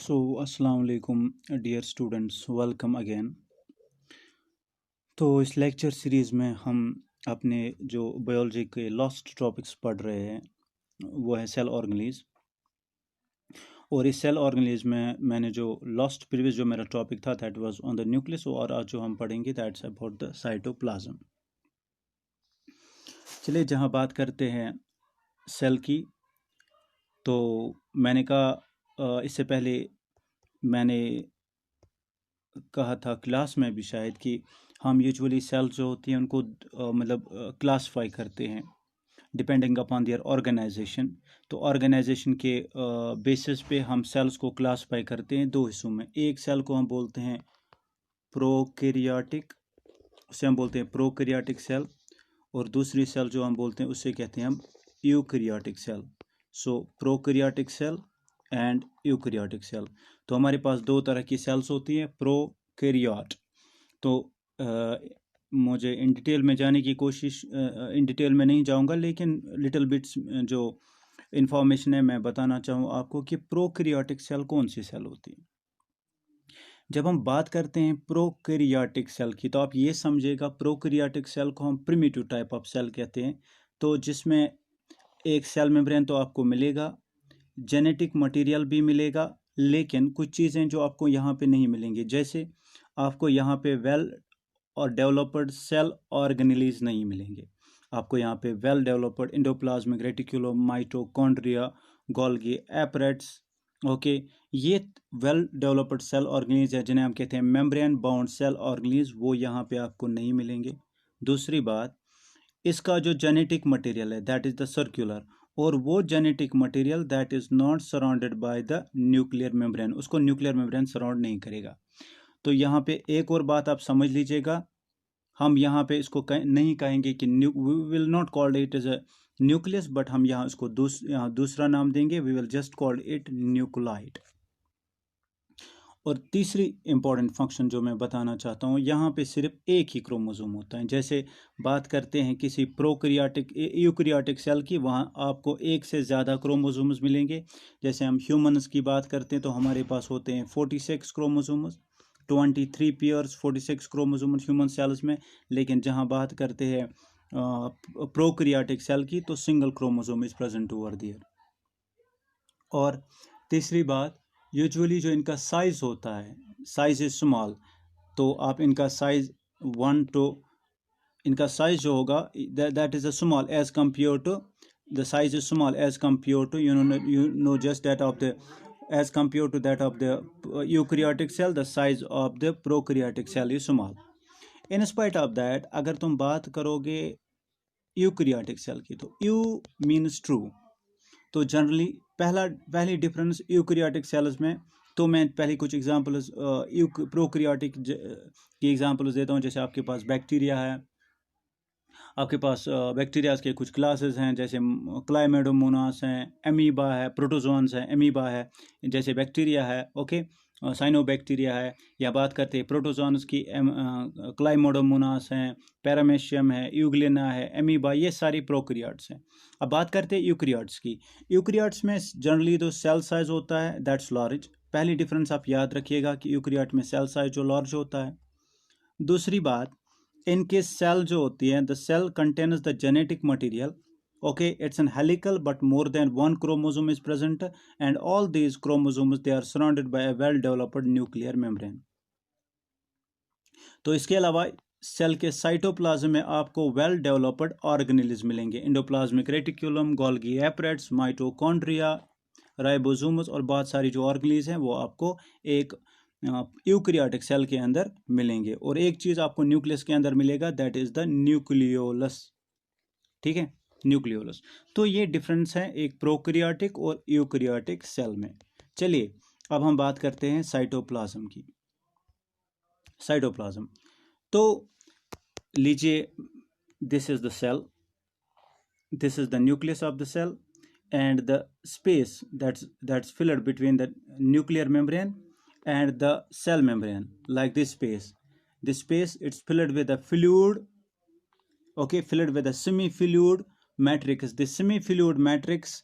अस्सलाम वालेकुम dear students, welcome again. तो इस लेक्चर सीरीज़ में हम अपने जो बायोलॉजी के लास्ट टॉपिक्स पढ़ रहे हैं वो है सेल ऑर्गेनेल्स। और इस सेल ऑर्गेनेल्स में मैंने जो लास्ट प्रीवियस जो मेरा टॉपिक था that was on the nucleus, और आज जो हम पढ़ेंगे दैट्स अबाउट द साइटोप्लाज्म। चलिए, जहाँ बात करते हैं सेल की, तो मैंने कहा इससे पहले मैंने कहा था क्लास में भी शायद कि हम यूजुअली सेल्स जो होती हैं उनको मतलब क्लासिफाई करते हैं डिपेंडिंग अपॉन देयर ऑर्गेनाइजेशन। तो ऑर्गेनाइजेशन के बेसिस पे हम सेल्स को क्लासिफाई करते हैं दो हिस्सों में। एक सेल को हम बोलते हैं प्रोकैरियोटिक, उसे हम बोलते हैं प्रोकैरियोटिक सेल, और दूसरी सेल जो हम बोलते हैं उससे कहते हैं हम eukaryotic cell. So prokaryotic cell and eukaryotic cell. तो हमारे पास दो तरह की सेल्स होती हैं प्रोकैरियोट। तो मुझे इन डिटेल में जाने की कोशिश इन डिटेल में नहीं जाऊंगा, लेकिन लिटिल बिट्स जो इन्फॉर्मेशन है मैं बताना चाहूँ आपको कि प्रोकैरियोटिक सेल कौन सी सेल होती है। जब हम बात करते हैं प्रोकैरियोटिक सेल की, तो आप ये समझिएगा प्रोकैरियोटिक सेल को हम प्रिमिटिव टाइप ऑफ सेल कहते हैं। तो जिसमें एक सेल मेम्ब्रेन तो आपको मिलेगा, जेनेटिक मटेरियल भी मिलेगा, लेकिन कुछ चीज़ें जो आपको यहाँ पे नहीं मिलेंगी, जैसे आपको यहाँ पे वेल और डेवलप्ड सेल ऑर्गेनेल्स नहीं मिलेंगे। आपको यहाँ पे well developed endoplasmic reticulum, mitochondria, Golgi apparatus, okay, ये वेल डेवलप्ड सेल ऑर्गेनेल्स है जिन्हें हम कहते हैं मेम्ब्रेन बाउंड सेल ऑर्गेनेल्स, वो यहाँ पे आपको नहीं मिलेंगे। दूसरी बात, इसका जो जेनेटिक मटेरियल है दैट इज द सर्कुलर, और वो genetic material that is not surrounded by the nuclear membrane, उसको न्यूक्लियर मेम्ब्रेन सराउंड नहीं करेगा। तो यहाँ पे एक और बात आप समझ लीजिएगा, हम यहाँ पे इसको नहीं कहेंगे कि we will not called it as a nucleus, but हम यहाँ इसको यहाँ दूसरा नाम देंगे, we will just called it nucleoid. और तीसरी इंपॉर्टेंट फंक्शन जो मैं बताना चाहता हूँ, यहाँ पे सिर्फ एक ही क्रोमोसोम होता है। जैसे बात करते हैं किसी प्रोकैरियोटिक यूकैरियोटिक सेल की, वहाँ आपको एक से ज़्यादा क्रोमोसोम्स मिलेंगे। जैसे हम ह्यूमन्स की बात करते हैं तो हमारे पास होते हैं 46 chromosomes, 23 pairs 46 chromosomes human cells में। लेकिन जहाँ बात करते हैं प्रोकैरियोटिक सेल की, तो single chromosome is present over there. और तीसरी बात, यूजुअली जो इनका साइज होता है, साइज इज स्मॉल, तो आप इनका साइज इनका साइज जो होगा that is a small as compare to the size is small as compare to you know just that of the as compared to that of the eukaryotic cell, the size of the prokaryotic cell is small. In spite of that, अगर तुम बात करोगे eukaryotic cell की, तो you means true. तो generally पहली difference eukaryotic cells में, तो मैं पहले कुछ एग्जांपल्स प्रोकैरियोटिक की एग्जांपल्स देता हूँ। जैसे आपके पास बैक्टीरिया है, आपके पास बैक्टीरियाज के कुछ क्लासेस हैं, जैसे क्लाइमेडोमोनास हैं, एमीबा है, प्रोटोजोन्स है, एमीबा है, जैसे बैक्टीरिया है, ओके, साइनोबैक्टीरिया है। या बात करते हैं प्रोटोजोन्स की, क्लाइमेडोमोनास हैं, पैरामेशियम है, यूग्लिना है, एमीबा, ये सारी प्रोकैरियोट्स हैं। अब बात करते हैं यूकैरियोट्स की। यूकैरियोट्स में जनरली जो सेल साइज होता है दैट्स लार्ज। पहली डिफरेंस आप याद रखिएगा कि यूकैरियोट में सेल साइज जो लार्ज होता है। दूसरी बात, इनके सेल जो होती है, the cell contains the genetic material, okay, it's an helical but more than one chromosome is present, and all these chromosomes they are surrounded by a well developed nuclear membrane. तो इसके अलावा cell के cytoplasm में आपको well developed organelles मिलेंगे, endoplasmic reticulum, Golgi apparatus, mitochondria, ribosomes, और बहुत सारी जो ऑर्गेनेल्स हैं वो आपको एक यूकैरियोटिक सेल के अंदर मिलेंगे। और एक चीज आपको न्यूक्लियस के अंदर मिलेगा, दैट इज द न्यूक्लियोलस। ठीक है, न्यूक्लियोलस। तो ये डिफरेंस है एक प्रोकैरियोटिक और यूकैरियोटिक सेल में। चलिए, अब हम बात करते हैं साइटोप्लाज्म की। साइटोप्लाज्म, तो लीजिए, this is the cell, this is the nucleus of the cell, and the space that's filled between the nuclear membrane and the cell membrane, like this space it's filled with a fluid, okay, filled with a semi-fluid matrix. This semi-fluid matrix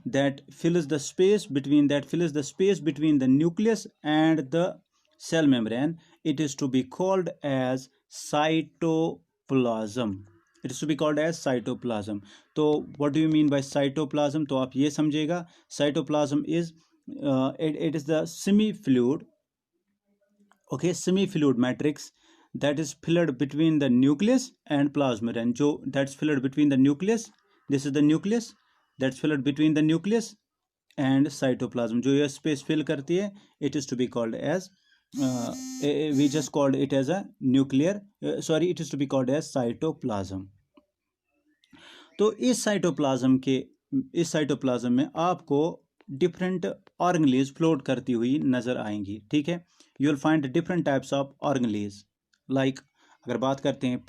that fills the space between the nucleus and the cell membrane, it is to be called as cytoplasm. It is to be called as cytoplasm. तो what do you mean by cytoplasm? तो आप ये समझेगा, cytoplasm is it is the semi-fluid, okay, semi-fluid matrix that is filled between the nucleus and plasmid. जो that's filled between the nucleus, this is the nucleus that's filled between the nucleus and cytoplasm. जो ये space fill करती है, it is to be called as we just called it as a nuclear it is to be called as cytoplasm. तो इस cytoplasm में आपको different organelles float करती हुई नजर आएंगी, ठीक है. You will find different types of organelles. Like अगर बात करते हैं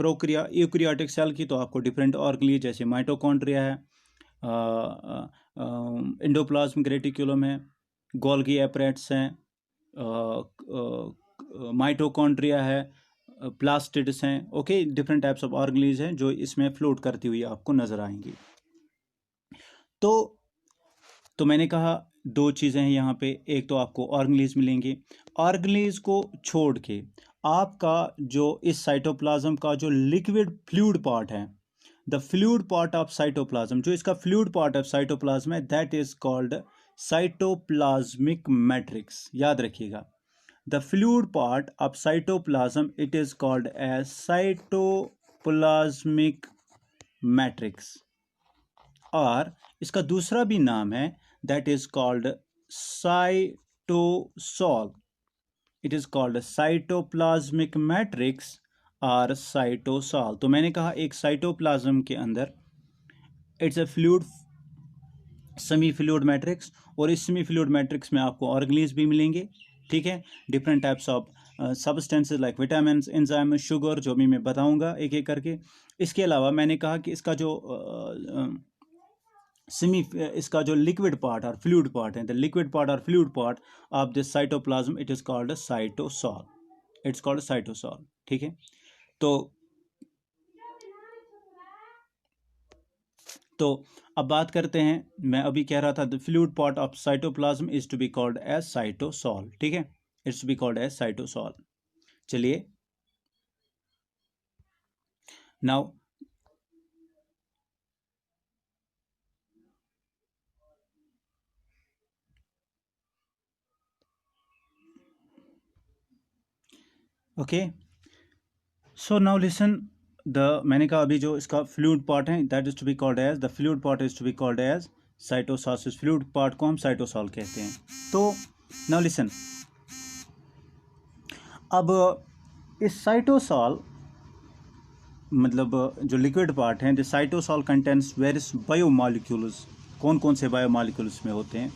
यूकैरियोटिक सेल की, तो आपको डिफरेंट ऑर्गेनेल्स जैसे माइटोकॉन्ड्रिया है, एंडोप्लाज्मिक रेटिकुलम है, गोल्गी एपरेट्स हैं, माइटोकॉन्ड्रिया है, प्लास्टिड्स हैं, okay. Different types of organelles हैं जो इसमें फ्लोट करती हुई आपको नजर आएंगी. तो मैंने कहा दो चीज़ें हैं यहाँ पे. एक तो आपको ऑर्गेनेल्स मिलेंगे. ऑर्गेनेल्स को छोड़ के आपका जो इस साइटोप्लाज्म का जो लिक्विड फ्लूइड पार्ट है, the fluid part of cytoplasm, जो इसका फ्लूइड पार्ट ऑफ साइटोप्लाज्म है, that is called cytoplasmic matrix. याद रखिएगा, the fluid part of cytoplasm it is called as cytoplasmic matrix. और इसका दूसरा भी नाम है, that is called cytosol. It is called cytoplasmic matrix और साइटोसॉल. तो मैंने कहा एक साइटोप्लाज्म के अंदर it's a fluid, semi fluid matrix, और इस सेमी फ्लूइड मैट्रिक्स में आपको ऑर्गेनेल्स भी मिलेंगे, ठीक है. Different types of substances like vitamin, enzyme, sugar, जो भी मैं बताऊंगा एक एक करके. इसके अलावा मैंने कहा कि इसका जो लिक्विड पार्ट और फ्लूइड पार्ट है, द लिक्विड पार्ट और fluid part of this cytoplasm it is called cytosol. It's called cytosol, ठीक है. तो अब बात करते हैं, मैं अभी कह रहा था the fluid part of cytoplasm is to be called as cytosol, ठीक है. It's to be called as cytosol. चलिए now okay. So now listen, मैंने कहा अभी जो इसका फ्लूइड पार्ट है, that is to be called as, the fluid part is to be called as cytosol. Fluid part को हम साइटोसॉल कहते हैं. तो नाउ लिसन, अब इस साइटोसॉल मतलब जो लिक्विड पार्ट है, the cytosol contents various biomolecules. कौन कौन से बायोमॉलिक्यूल्स में होते हैं?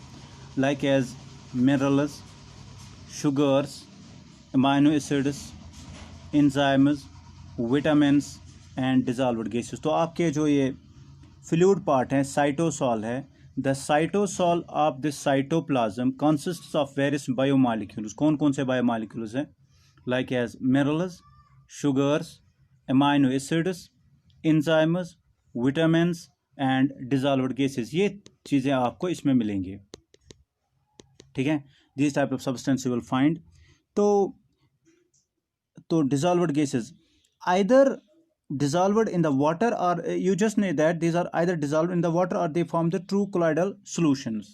Like as minerals, sugars, amino acids, enzymes, vitamins and dissolved gases. तो आपके जो ये फ्लूइड पार्ट है, साइटोसॉल है, the cytosol of this cytoplasm consists of various biomolecules. कौन कौन से बायोमॉलिक्यूल्स हैं? Like as minerals, sugars, amino acids, enzymes, vitamins and dissolved gases. ये चीज़ें आपको इसमें मिलेंगी, ठीक है. This type of substance you will find. तो dissolved gases either dissolved in the water, or you just know that these are either dissolved in the water or they form the true colloidal solutions.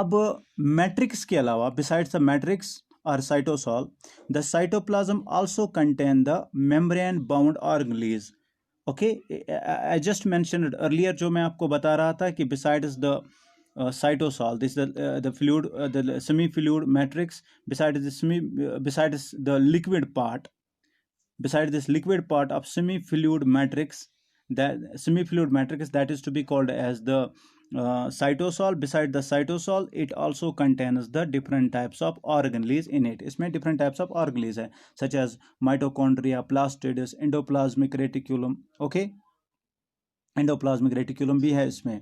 अब matrix के अलावा, besides the matrix or cytosol, the cytoplasm also contain the membrane bound organelles. Okay, I just mentioned earlier, जो मैं आपको बता रहा था कि besides the cytosol, this is the fluid, the semi-fluid matrix. Besides the liquid part, besides this liquid part of semi-fluid matrix, that semi-fluid matrix, that is to be called as the cytosol. Beside the cytosol, it also contains the different types of organelles in it. इसमें different types of organelles है, such as mitochondria, plastids, endoplasmic reticulum. Okay, endoplasmic reticulum भी है इसमें.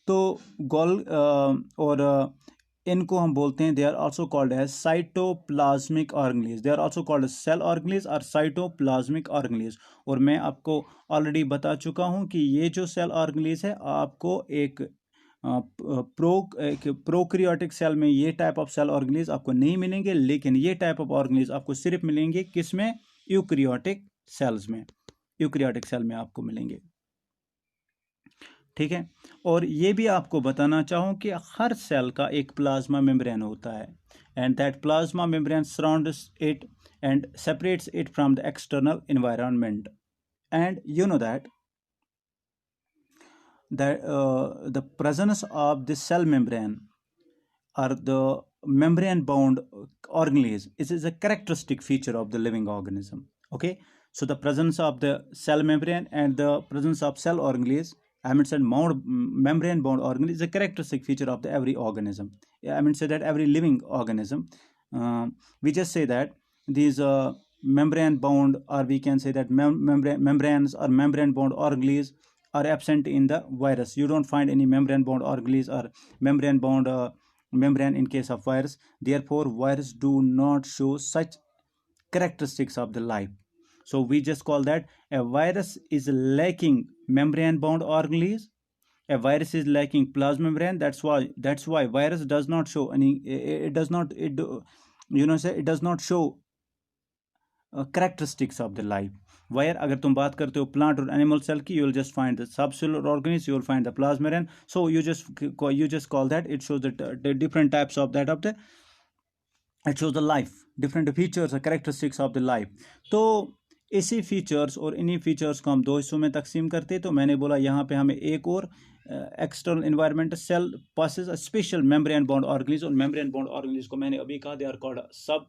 तो और इनको हम बोलते हैं, they are also called as cytoplasmic organelles. They are also called cell organelles और साइटोप्लाज्मिक ऑर्गेनेल्स. और मैं आपको ऑलरेडी बता चुका हूं कि ये जो सेल ऑर्गेनेल्स है, आपको एक प्रोकैरियोटिक सेल में ये टाइप ऑफ सेल ऑर्गेनेज आपको नहीं मिलेंगे, लेकिन ये टाइप ऑफ ऑर्गेनेज आपको सिर्फ मिलेंगे किस में? यूकैरियोटिक सेल्स में, यूकैरियोटिक सेल में आपको मिलेंगे। ठीक है, और ये भी आपको बताना चाहूँ कि हर सेल का एक प्लाज्मा मेम्ब्रेन होता है, and that plasma membrane surrounds it and separates it from the external environment. And you know that the presence of the cell membrane or the membrane bound organelles is a characteristic feature of the living organism. Okay, so the presence of the cell membrane and the presence of cell organelles, I mean said membrane bound organelle, is a characteristic feature of the every organism. I mean say that every living organism. We just say that these membrane bound, or we can say that membranes or membrane bound organelles are absent in the virus. You don't find any membrane bound organelles or membrane bound membrane in case of virus. Therefore virus do not show such characteristics of the life. So we just call that a virus is lacking membrane bound organelles, a virus is lacking plasma membrane. That's why virus does not show any, it does not show characteristics of the life. Where अगर तुम बात करते हो plant और animal cell की, you will just find the subcellular organisms, you will find the plasma membrane. So you just call that, it shows the different types of that of the, it shows the life, different features or characteristics of the life. तो इसी features और इन्हीं features को हम दो हिस्सों में तकसीम करते हैं। तो मैंने बोला यहाँ पे हमें एक और external environment cell passes a special membrane bound organelles, और मेम्ब्रेन बाउंड ऑर्गेनेल्स को मैंने अभी कहा they are called sub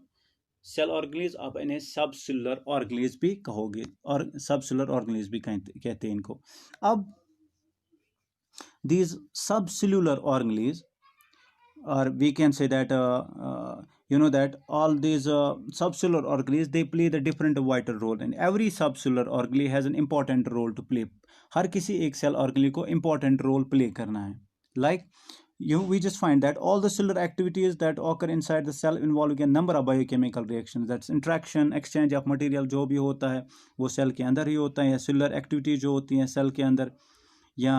cell organelles, आप इन्हें सब सेलुलर ऑर्गेनेल्स भी कहोगे, और सब सेलुलर ऑर्गेनेल्स भी कहते हैं इनको। अब these subcellular organelles, or we can say that that all these subcellular organelles, they play the different vital role, and every subcellular organelle has an important role to play. हर किसी एक cell organelle को important role play करना है। Like we just find that all the cellular activities that occur inside the cell involving a number of biochemical reactions, that's interaction, exchange of material, जो भी होता है वो सेल के अंदर ही होता है, या cellular activity जो होती हैं सेल के अंदर, या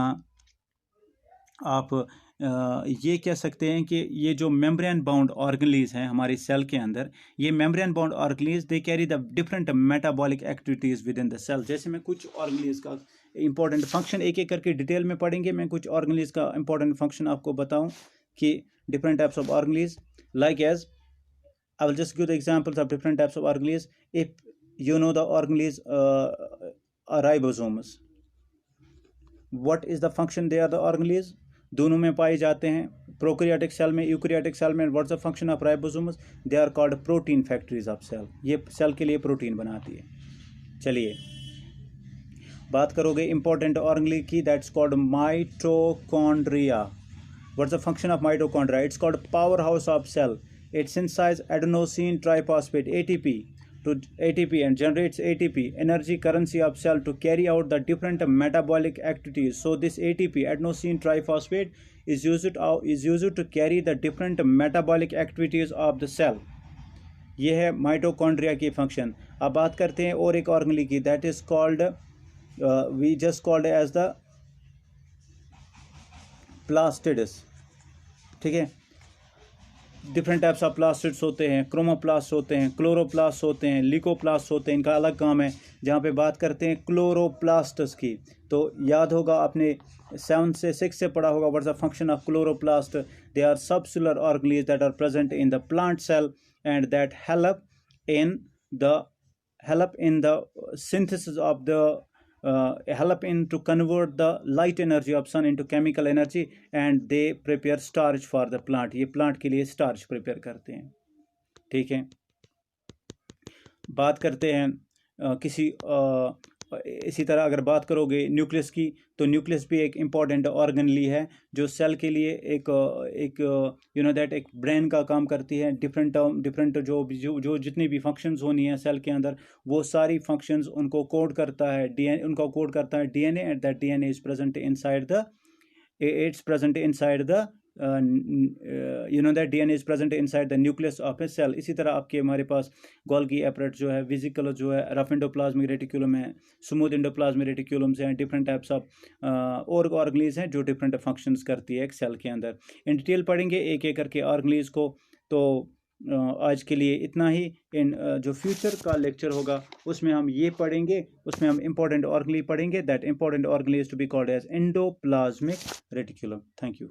आप ये कह सकते हैं कि ये जो मेम्ब्रेन बाउंड ऑर्गेनेल्स हैं हमारी सेल के अंदर, ये membrane bound organelles they carry the different metabolic activities within the cell. जैसे मैं कुछ ऑर्गेनेल्स का इंपॉर्टेंट फंक्शन एक एक करके डिटेल में पढ़ेंगे, मैं कुछ ऑर्गेनेल्स का इंपॉर्टेंट फंक्शन आपको बताऊं कि different types of organelles, like as I will just give the examples of different types of organelles. If you know the organelles ribosomes, what is the function they are the organelles, दोनों में पाए जाते हैं, prokaryotic cell में, eukaryotic cell में। What's the function of ribosomes? They are called protein factories of cell, ये cell के लिए प्रोटीन बनाती है। चलिए बात करोगे इंपॉर्टेंट ऑर्गेनेल की, that's called mitochondria. What's the function of mitochondria? It's called power house of cell, it synthesize adenosine triphosphate ATP and generates ATP, energy currency of cell, to carry out the different metabolic activities. So this ATP, adenosine triphosphate, is used to carry the different metabolic activities of the cell. ये है mitochondria की function. अब बात करते हैं और एक organelle की, that is called we just called as the plastids. ठीक है, डिफरेंट टाइप्स ऑफ प्लास्टिड्स होते हैं, क्रोमोप्लास्ट होते हैं, क्लोरोप्लास्ट होते हैं, लिकोप्लास्ट होते हैं, इनका अलग काम है। जहाँ पे बात करते हैं क्लोरोप्लास्ट्स की, तो याद होगा आपने 7 से 6 से पढ़ा होगा, what's the function of chloroplast? They are subcellular organelles that are present in the plant cell and that help in the synthesis of the help in to convert the light energy of sun into chemical energy, and they prepare starch for the plant. ये plant के लिए starch prepare करते हैं। ठीक है, बात करते हैं किसी इसी तरह अगर बात करोगे न्यूक्लियस की, तो न्यूक्लियस भी एक इम्पॉर्टेंट ऑर्गेनेल है जो सेल के लिए एक दैट एक ब्रेन का काम करती है। डिफरेंट जो जितनी भी फंक्शंस होनी है सेल के अंदर, वो सारी फंक्शंस उनको कोड करता है DNA, and that DNA is present inside the you know that DNA is present inside the nucleus of a cell. इसी तरह आपके हमारे पास गोल्गी एपरेट जो है, वेसिकल जो है, रफ एंडोप्लाज्मिक रेटिकुलम है, स्मूथ एंडोप्लाज्मिक रेटिकुलम्स हैं, डिफरेंट टाइप्स ऑफ और ऑर्गेनीज हैं जो डिफरेंट फंक्शंस करती है एक सेल के अंदर। इन डिटेल पढ़ेंगे एक एक करके ऑर्गेनीज को। तो आज के लिए इतना ही। इन जो फ्यूचर का लेक्चर होगा उसमें हम ये पढ़ेंगे, उसमें हम इंपॉर्टेंट ऑर्गेनी पढ़ेंगे, that important organelle is to be called as endoplasmic reticulum. Thank you.